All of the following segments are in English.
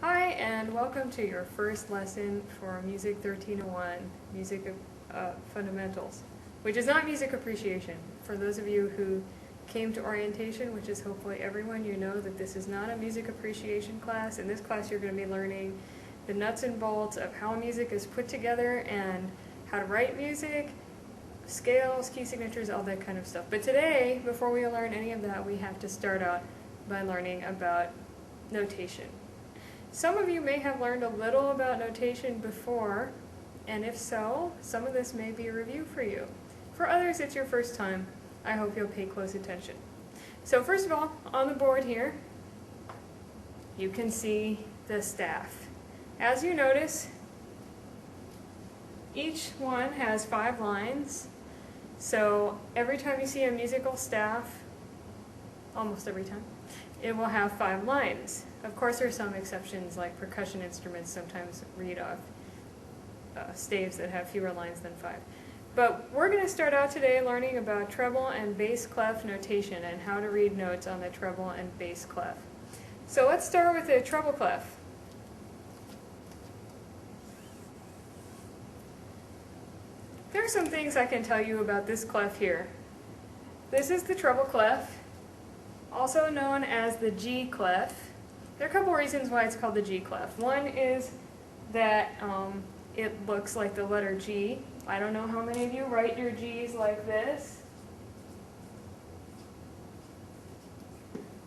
Hi, and welcome to your first lesson for Music 1301, Music Fundamentals, which is not music appreciation. For those of you who came to orientation, which is hopefully everyone, you know that this is not a music appreciation class. In this class you're going to be learning the nuts and bolts of how music is put together and how to write music, scales, key signatures, all that kind of stuff. But today, before we learn any of that, we have to start out by learning about notation. Some of you may have learned a little about notation before, and if so, some of this may be a review for you. For others, it's your first time. I hope you'll pay close attention. So first of all, on the board here, you can see the staff. As you notice, each one has 5 lines, so every time you see a musical staff, almost every time, it will have 5 lines. Of course, there are some exceptions, like percussion instruments sometimes read off staves that have fewer lines than 5. But we're going to start out today learning about treble and bass clef notation and how to read notes on the treble and bass clef. So let's start with the treble clef. There are some things I can tell you about this clef here. This is the treble clef, also known as the G clef. There are a couple reasons why it's called the G clef. One is that it looks like the letter G. I don't know how many of you write your G's like this,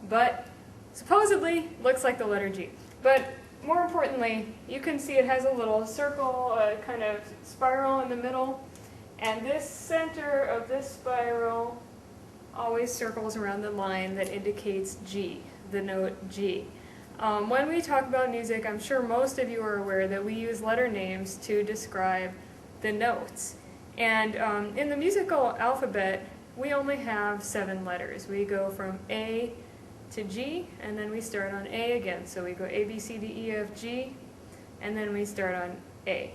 but supposedly looks like the letter G. But more importantly, you can see it has a little circle, kind of spiral in the middle, and this center of this spiral always circles around the line that indicates G, the note G. When we talk about music, I'm sure most of you are aware that we use letter names to describe the notes. And in the musical alphabet, we only have 7 letters. We go from A to G, and then we start on A again. So we go A, B, C, D, E, F, G, and then we start on A.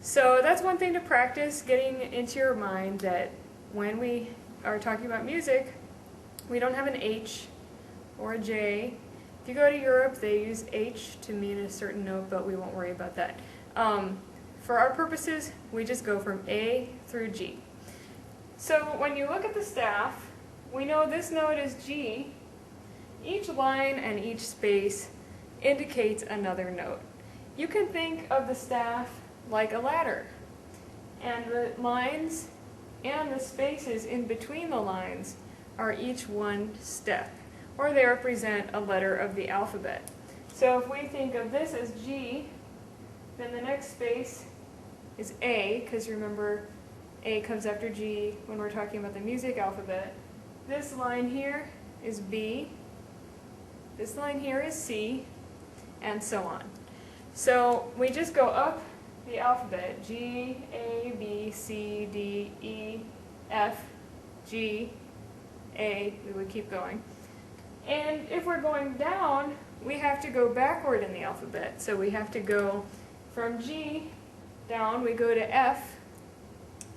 So that's one thing to practice, getting into your mind that when we are talking about music, we don't have an H or a J. If you go to Europe, they use H to mean a certain note, but we won't worry about that. For our purposes, we just go from A through G. So when you look at the staff, we know this note is G. Each line and each space indicates another note. You can think of the staff like a ladder, and the lines and the spaces in between the lines are each one step, or they represent a letter of the alphabet. So if we think of this as G, then the next space is A, because remember A comes after G when we're talking about the music alphabet. This line here is B, this line here is C, and so on. So we just go up the alphabet, G, A, B, C, D, E, F, G, A, we would keep going. And if we're going down, we have to go backward in the alphabet. So we have to go from G down, we go to F,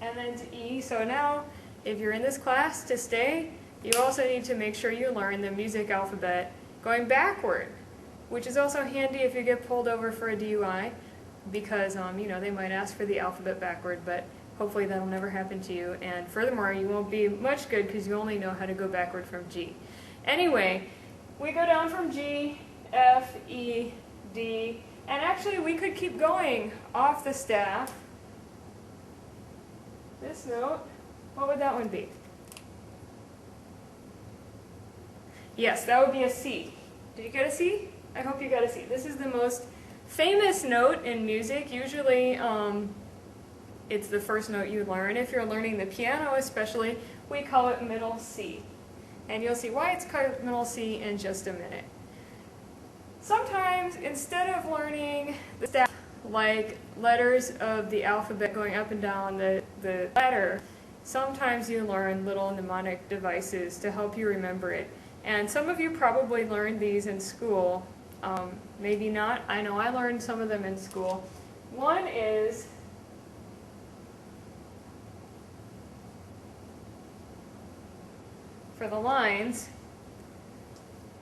and then to E. So now, if you're in this class to stay, you also need to make sure you learn the music alphabet going backward, which is also handy if you get pulled over for a DUI, because you know, they might ask for the alphabet backward, but hopefully that'll never happen to you. And furthermore, you won't be much good because you only know how to go backward from G. Anyway, we go down from G, F, E, D, and actually we could keep going off the staff. This note, what would that one be? Yes, that would be a C. Did you get a C? I hope you got a C. This is the most famous note in music. Usually it's the first note you learn. If you're learning the piano especially, we call it middle C. And you'll see why it's called middle C in just a minute. Sometimes, instead of learning the staff like letters of the alphabet going up and down the ladder, sometimes you learn little mnemonic devices to help you remember it. And some of you probably learned these in school. Maybe not. I know I learned some of them in school. One is for the lines,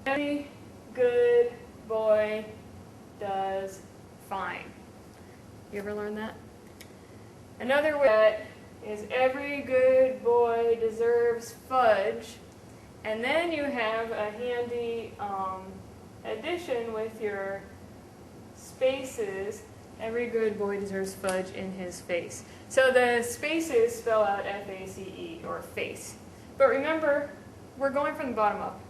every good boy does fine. You ever learn that? Another way is every good boy deserves fudge. And then you have a handy addition with your spaces. Every good boy deserves fudge in his face. So the spaces spell out F-A-C-E, or face. But remember, we're going from the bottom up.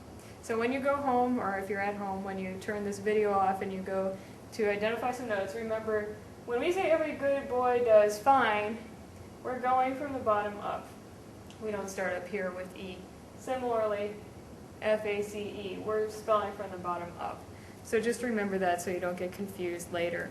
So when you go home, or if you're at home, when you turn this video off and you go to identify some notes, remember, when we say every good boy does fine, we're going from the bottom up. We don't start up here with E. Similarly, F-A-C-E, we're spelling from the bottom up. So just remember that so you don't get confused later.